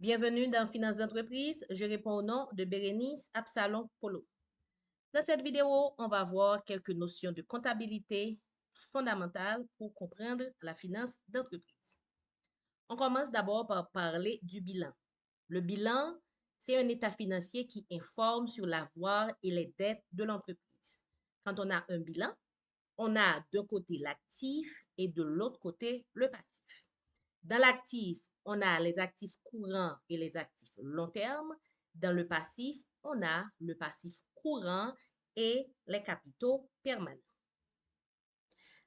Bienvenue dans Finance d'entreprise. Je réponds au nom de Bérénice Absalom Polo. Dans cette vidéo, on va voir quelques notions de comptabilité fondamentales pour comprendre la finance d'entreprise. On commence d'abord par parler du bilan. Le bilan, c'est un état financier qui informe sur l'avoir et les dettes de l'entreprise. Quand on a un bilan, on a d'un côté l'actif et de l'autre côté le passif. Dans l'actif, on a les actifs courants et les actifs long terme. Dans le passif, on a le passif courant et les capitaux permanents.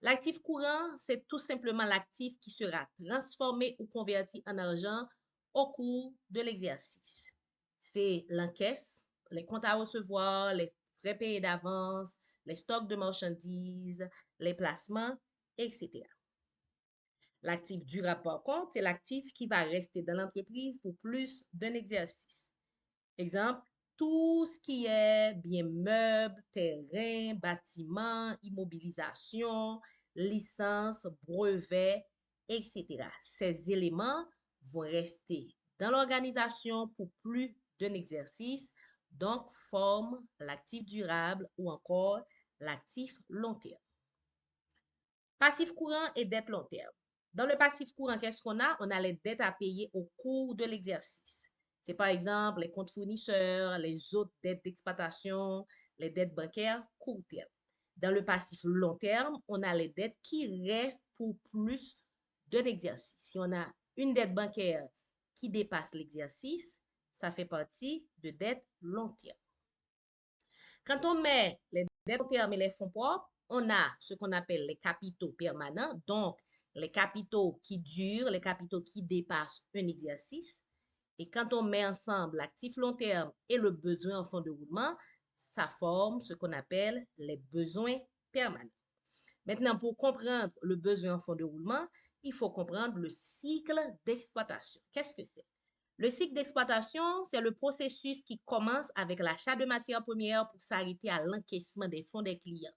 L'actif courant, c'est tout simplement l'actif qui sera transformé ou converti en argent au cours de l'exercice. C'est l'encaisse, les comptes à recevoir, les frais payés d'avance, les stocks de marchandises, les placements, etc. L'actif durable, par contre, c'est l'actif qui va rester dans l'entreprise pour plus d'un exercice. Exemple, tout ce qui est bien meubles, terrain, bâtiments, immobilisation, licence, brevets, etc. Ces éléments vont rester dans l'organisation pour plus d'un exercice, donc forment l'actif durable ou encore l'actif long terme. Passif courant et dette long terme. Dans le passif courant, qu'est-ce qu'on a? On a les dettes à payer au cours de l'exercice. C'est par exemple les comptes fournisseurs, les autres dettes d'exploitation, les dettes bancaires court terme. Dans le passif long terme, on a les dettes qui restent pour plus d'un exercice. Si on a une dette bancaire qui dépasse l'exercice, ça fait partie de dettes long terme. Quand on met les dettes long terme et les fonds propres, on a ce qu'on appelle les capitaux permanents, donc les capitaux qui durent, les capitaux qui dépassent un exercice. Et quand on met ensemble l'actif long terme et le besoin en fonds de roulement, ça forme ce qu'on appelle les besoins permanents. Maintenant, pour comprendre le besoin en fonds de roulement, il faut comprendre le cycle d'exploitation. Qu'est-ce que c'est? Le cycle d'exploitation, c'est le processus qui commence avec l'achat de matières premières pour s'arrêter à l'encaissement des fonds des clients.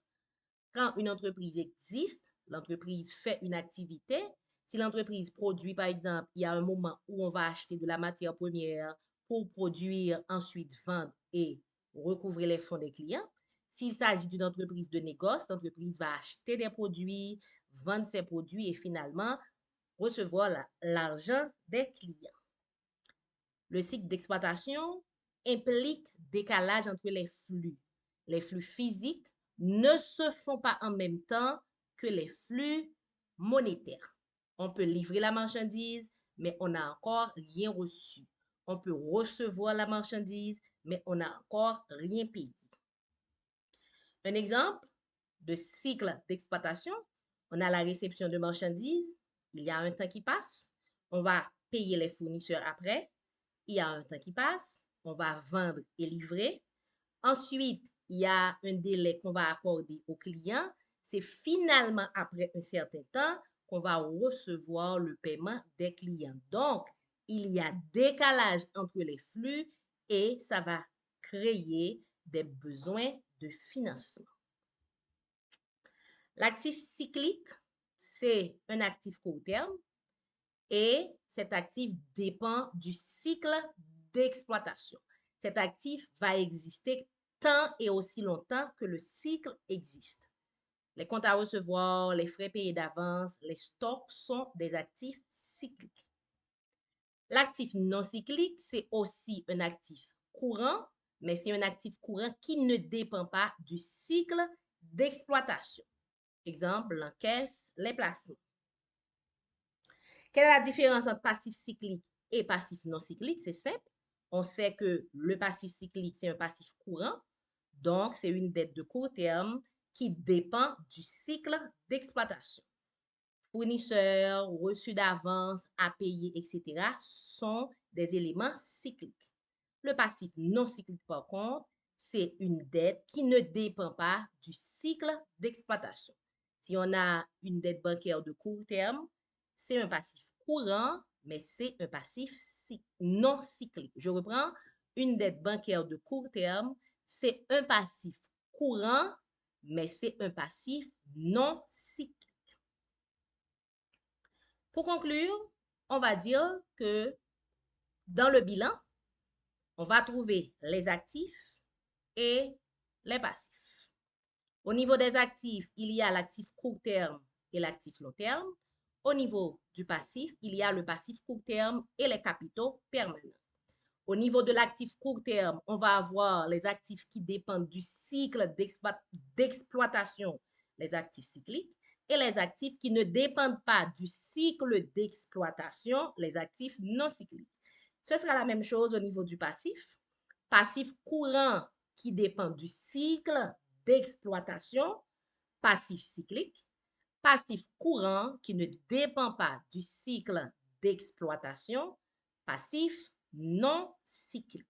Quand une entreprise existe, l'entreprise fait une activité. Si l'entreprise produit, par exemple, il y a un moment où on va acheter de la matière première pour produire, ensuite vendre et recouvrer les fonds des clients. S'il s'agit d'une entreprise de négoce, l'entreprise va acheter des produits, vendre ses produits et finalement recevoir l'argent des clients. Le cycle d'exploitation implique décalage entre les flux. Les flux physiques ne se font pas en même temps que les flux monétaires. On peut livrer la marchandise, mais on n'a encore rien reçu. On peut recevoir la marchandise, mais on n'a encore rien payé. Un exemple de cycle d'exploitation, on a la réception de marchandises, il y a un temps qui passe, on va payer les fournisseurs après, il y a un temps qui passe, on va vendre et livrer. Ensuite, il y a un délai qu'on va accorder au client. C'est finalement après un certain temps qu'on va recevoir le paiement des clients. Donc, il y a décalage entre les flux et ça va créer des besoins de financement. L'actif cyclique, c'est un actif court terme et cet actif dépend du cycle d'exploitation. Cet actif va exister tant et aussi longtemps que le cycle existe. Les comptes à recevoir, les frais payés d'avance, les stocks sont des actifs cycliques. L'actif non cyclique, c'est aussi un actif courant, mais c'est un actif courant qui ne dépend pas du cycle d'exploitation. Exemple, l'encaisse, les placements. Quelle est la différence entre passif cyclique et passif non cyclique? C'est simple. On sait que le passif cyclique, c'est un passif courant. Donc, c'est une dette de court terme qui dépend du cycle d'exploitation. Fournisseurs, reçus d'avance, à payer, etc. sont des éléments cycliques. Le passif non cyclique, par contre, c'est une dette qui ne dépend pas du cycle d'exploitation. Si on a une dette bancaire de court terme, c'est un passif courant, mais c'est un passif non cyclique. Je reprends, une dette bancaire de court terme, c'est un passif courant, mais c'est un passif non cyclique. Pour conclure, on va dire que Dans le bilan, on va trouver les actifs et les passifs. Au niveau des actifs, il y a l'actif court terme et l'actif long terme. Au niveau du passif, il y a le passif court terme et les capitaux permanents. Au niveau de l'actif court terme, on va avoir les actifs qui dépendent du cycle d'exploitation, les actifs cycliques, et les actifs qui ne dépendent pas du cycle d'exploitation, les actifs non cycliques. Ce sera la même chose au niveau du passif. Passif courant qui dépend du cycle d'exploitation, passif cyclique. Passif courant qui ne dépend pas du cycle d'exploitation, passif non cyclique.